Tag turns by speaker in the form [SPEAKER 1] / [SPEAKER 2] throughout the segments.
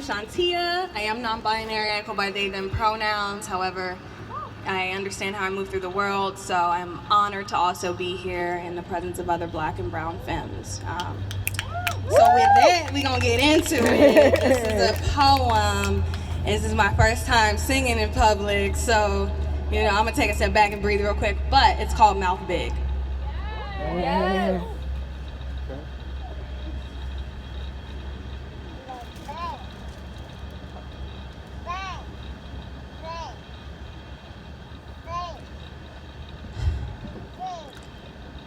[SPEAKER 1] Shantia. I am non-binary. I go by they, them pronouns. However, I understand how I move through the world, so I'm honored to also be here in the presence of other black and brown femmes. So with that, we're going to get into it. This is a poem. This is my first time singing in public, so, I'm going to take a step back and breathe real quick, but it's called Mouth Big.
[SPEAKER 2] Yes.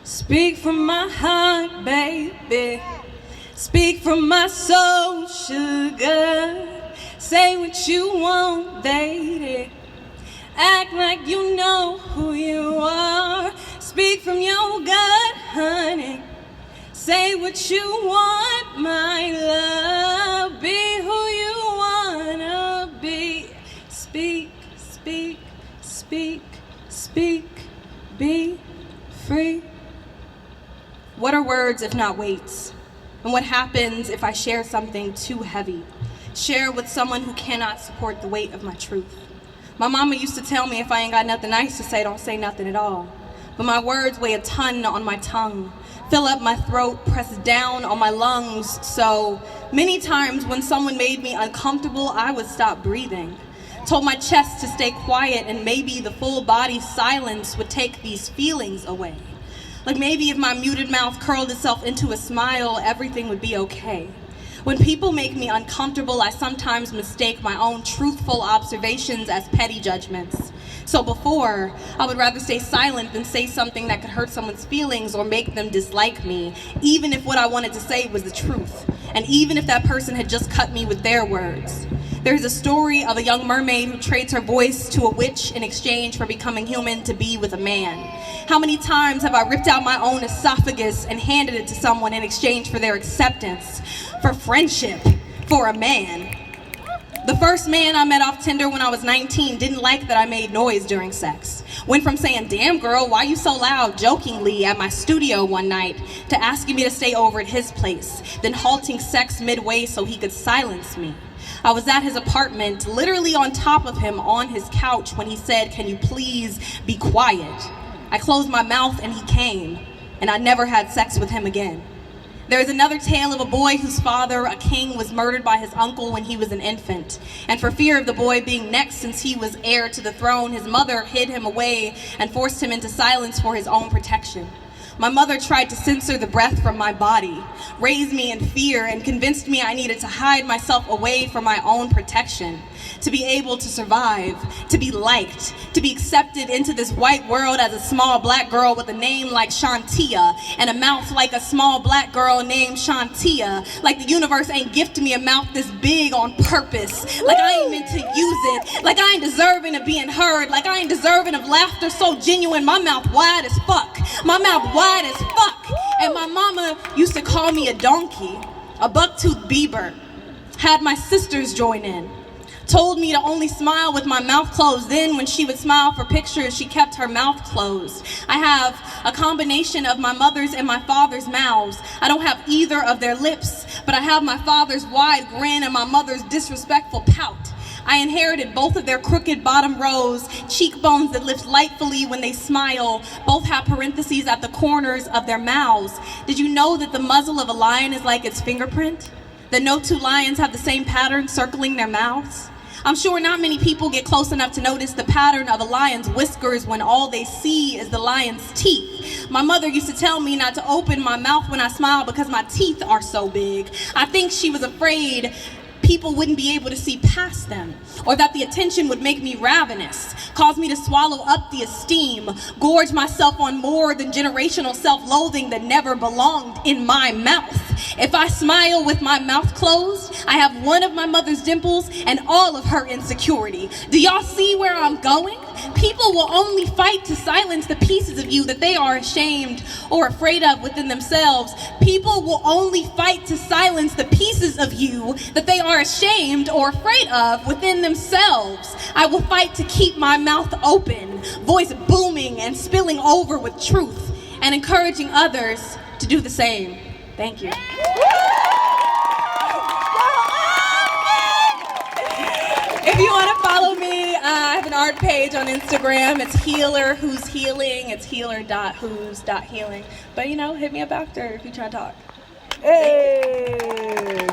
[SPEAKER 1] Speak from my heart, baby. Speak from my soul, sugar. Say what you want, lady. Act like you know who you are. Speak from your gut, honey. Say what you want, my love. Be who you wanna be. Speak, speak, speak, speak. Be free. What are words if not weights? And what happens if I share something too heavy? Share with someone who cannot support the weight of my truth. My mama used to tell me if I ain't got nothing nice to say, don't say nothing at all. But my words weigh a ton on my tongue, fill up my throat, press down on my lungs. So many times when someone made me uncomfortable, I would stop breathing. Told my chest to stay quiet, and maybe the full body silence would take these feelings away. Like maybe if my muted mouth curled itself into a smile, everything would be okay. When people make me uncomfortable, I sometimes mistake my own truthful observations as petty judgments. So before, I would rather stay silent than say something that could hurt someone's feelings or make them dislike me, even if what I wanted to say was the truth, and even if that person had just cut me with their words. There's a story of a young mermaid who trades her voice to a witch in exchange for becoming human to be with a man. How many times have I ripped out my own esophagus and handed it to someone in exchange for their acceptance, for friendship, for a man? The first man I met off Tinder when I was 19 didn't like that I made noise during sex. Went from saying, "Damn girl, why you so loud?" jokingly at my studio one night to asking me to stay over at his place, then halting sex midway so he could silence me. I was at his apartment, literally on top of him on his couch when he said, "Can you please be quiet?" I closed my mouth and he came, and I never had sex with him again. There is another tale of a boy whose father, a king, was murdered by his uncle when he was an infant. And for fear of the boy being next since he was heir to the throne, his mother hid him away and forced him into silence for his own protection. My mother tried to censor the breath from my body, raised me in fear, and convinced me I needed to hide myself away for my own protection, to be able to survive, to be liked, to be accepted into this white world as a small black girl with a name like Shantia and a mouth like a small black girl named Shantia. Like the universe ain't gifted me a mouth this big on purpose. Like I ain't meant to use it. Like I ain't deserving of being heard. Like I ain't deserving of laughter so genuine. My mouth wide as fuck. My mouth wide as fuck. And my mama used to call me a donkey, a buck-toothed beaver. Had my sisters join in. Told me to only smile with my mouth closed. Then when she would smile for pictures, she kept her mouth closed. I have a combination of my mother's and my father's mouths. I don't have either of their lips, but I have my father's wide grin and my mother's disrespectful pout. I inherited both of their crooked bottom rows, cheekbones that lift lightfully when they smile. Both have parentheses at the corners of their mouths. Did you know that the muzzle of a lion is like its fingerprint? That no two lions have the same pattern circling their mouths? I'm sure not many people get close enough to notice the pattern of a lion's whiskers when all they see is the lion's teeth. My mother used to tell me not to open my mouth when I smile because my teeth are so big. I think she was afraid people wouldn't be able to see past them, or that the attention would make me ravenous, cause me to swallow up the esteem, gorge myself on more than generational self-loathing that never belonged in my mouth. If I smile with my mouth closed, I have one of my mother's dimples and all of her insecurity. Do y'all see where I'm going? People will only fight to silence the pieces of you that they are ashamed or afraid of within themselves. People will only fight to silence the pieces of you that they are ashamed or afraid of within themselves. I will fight to keep my mouth open, voice booming and spilling over with truth, and encouraging others to do the same. Thank you. art page on Instagram. It's Healer Who's Healing. It's healer.who's.healing. But, hit me up after if you try to talk.
[SPEAKER 3] Hey!